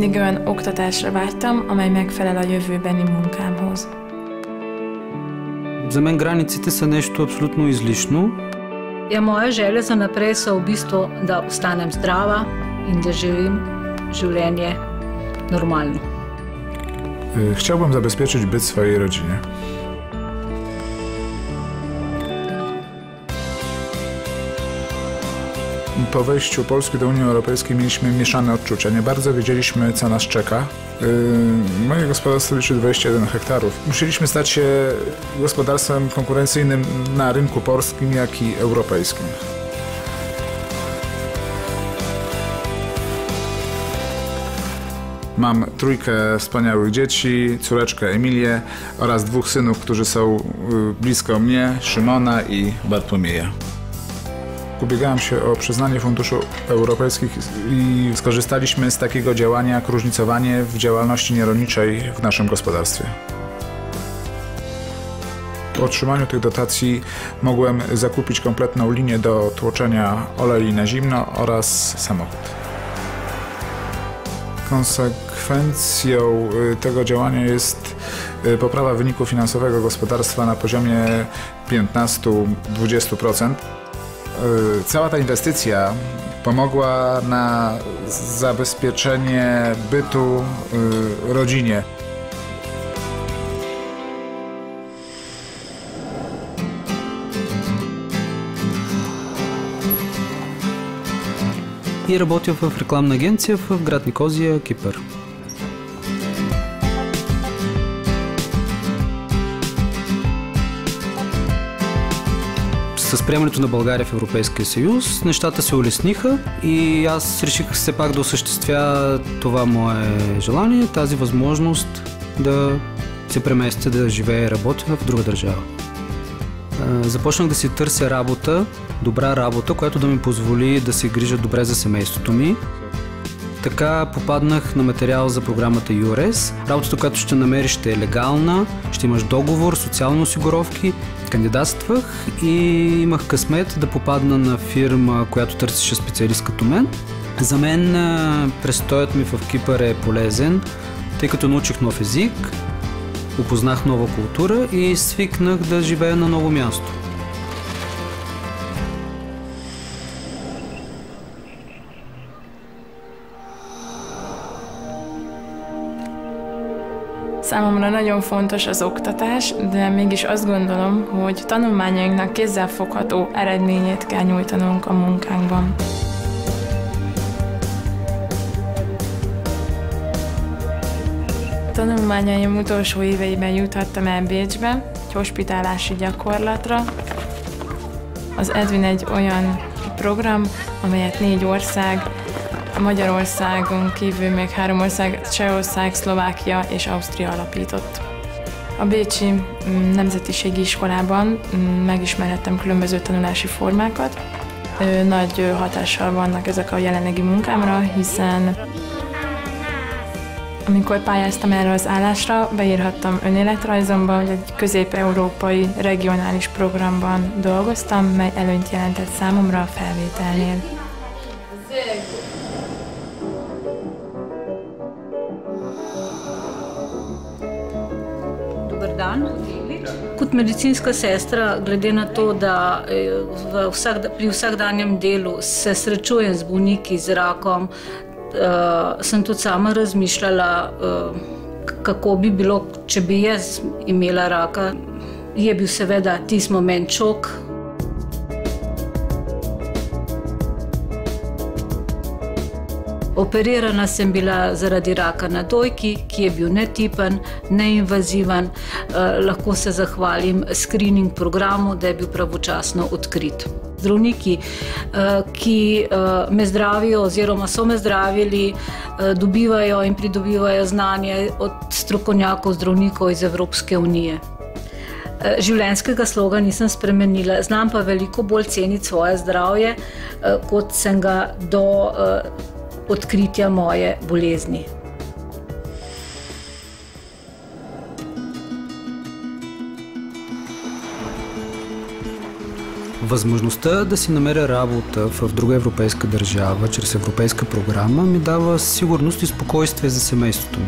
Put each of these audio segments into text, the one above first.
mindig olyan oktatásra vágytam, amely megfelel a jövőbeni munkámhoz. За мен границите са нещо абсолютно излишно. Moja želja za naprej so v bistvu, da ostanem zdrava in da živim življenje normalno. Chciałbym zabezpieczyć byt swojej rodzinie. Po wejściu Polski do Unii Europejskiej mieliśmy mieszane odczucia. Nie bardzo wiedzieliśmy, co nas czeka. Moje gospodarstwo liczy 21 hektarów. Musieliśmy stać się gospodarstwem konkurencyjnym na rynku polskim, jak i europejskim. Mam trójkę wspaniałych dzieci, córeczkę Emilię oraz dwóch synów, którzy są blisko mnie, Szymona i Bartłomieja. Ubiegałem się o przyznanie funduszy europejskich i skorzystaliśmy z takiego działania jak różnicowanie w działalności nierolniczej w naszym gospodarstwie. Po otrzymaniu tych dotacji mogłem zakupić kompletną linię do tłoczenia olei na zimno oraz samochód. Konsekwencją tego działania jest poprawa wyniku finansowego gospodarstwa na poziomie 15–20%. Cała ta inwestycja pomogła na zabezpieczenie bytu rodzinie. И работя в рекламна агенция в град Никозия, Кипър. С приемането на България в Европейския съюз нещата се улесниха и аз реших все пак да осъществя това мое желание, тази възможност да се преместя, да живея и работя в друга държава. Започнах да си търся работа, добра работа, която да ми позволи да се грижа добре за семейството ми. Така попаднах на материал за програмата EURES. Работата, която ще намериш, ще е легална, ще имаш договор, социални осигуровки. Кандидатствах и имах късмет да попадна на фирма, която търсеше специалист като мен. За мен престоят ми в Кипър е полезен, тъй като научих нов език, опознах нова култура и свикнах да живея на ново място. Számomra nagyon fontos az oktatás, de mégis azt gondolom, hogy tanulmányainknak kézzelfogható eredményét kell nyújtanunk a munkánkban. Tanulmányaim utolsó éveiben juthattam el Bécsbe, egy hospitálási gyakorlatra. Az Edwin egy olyan program, amelyet 4 ország, Magyarországon kívül még 3 ország, Csehország, Szlovákia és Ausztria alapított. A bécsi nemzetiségi iskolában megismerhettem különböző tanulási formákat. Nagy hatással vannak ezek a jelenlegi munkámra, hiszen amikor pályáztam erre az állásra, beírhattam önéletrajzomba, hogy egy közép-európai regionális programban dolgoztam, mely előnyt jelentett számomra a felvételnél. Kot medicinska sestra, glede na to, da pri vsakdanjem delu se srečujem z bolniki z rakom, sem tudi sama razmišljala, kako bi bilo, če bi jaz imela raka. Je bil seveda tisti moment šok. Operirana sem bila zaradi raka na dojki, ki je bil netipen, neinvaziven. Lahko se zahvalim screening programu, da je bil pravočasno odkrit. Zdravniki, ki me zdravijo oziroma so me zdravili, dobivajo in pridobivajo znanje od strokovnjakov zdravnikov iz Evropske unije. Življenjskega sloga nisem spremenila, znam pa veliko bolj ceniti svoje zdravje, kot sem ga do odkritja moje bolezni. Възможността да си намеря работа в друга европейска държава, чрез европейска програма, ми dava сигурност и спокойствие за семейството ми.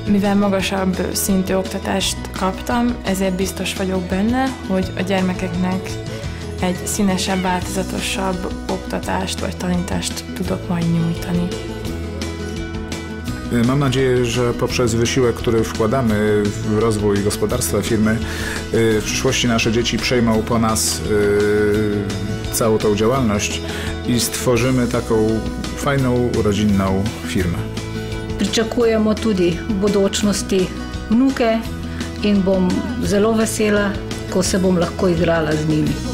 Mivel magasabb szintű oktatást kaptam, ezért biztos vagyok benne, hogy a gyermekeknek egy színesebb, változatosabb oktatást vagy tanítást tudok majd nyújtani. Mam nadzieję, że poprzez wysiłek, który wkładamy w rozwój gospodarstwa firmy, w przyszłości nasze dzieci przejmą po nas całą tą działalność i stworzymy taką fajną, rodzinną firmę. Pričakujemo tudi v bodočnosti vnuke in bom zelo vesela, ko se bom lahko igrala z njimi.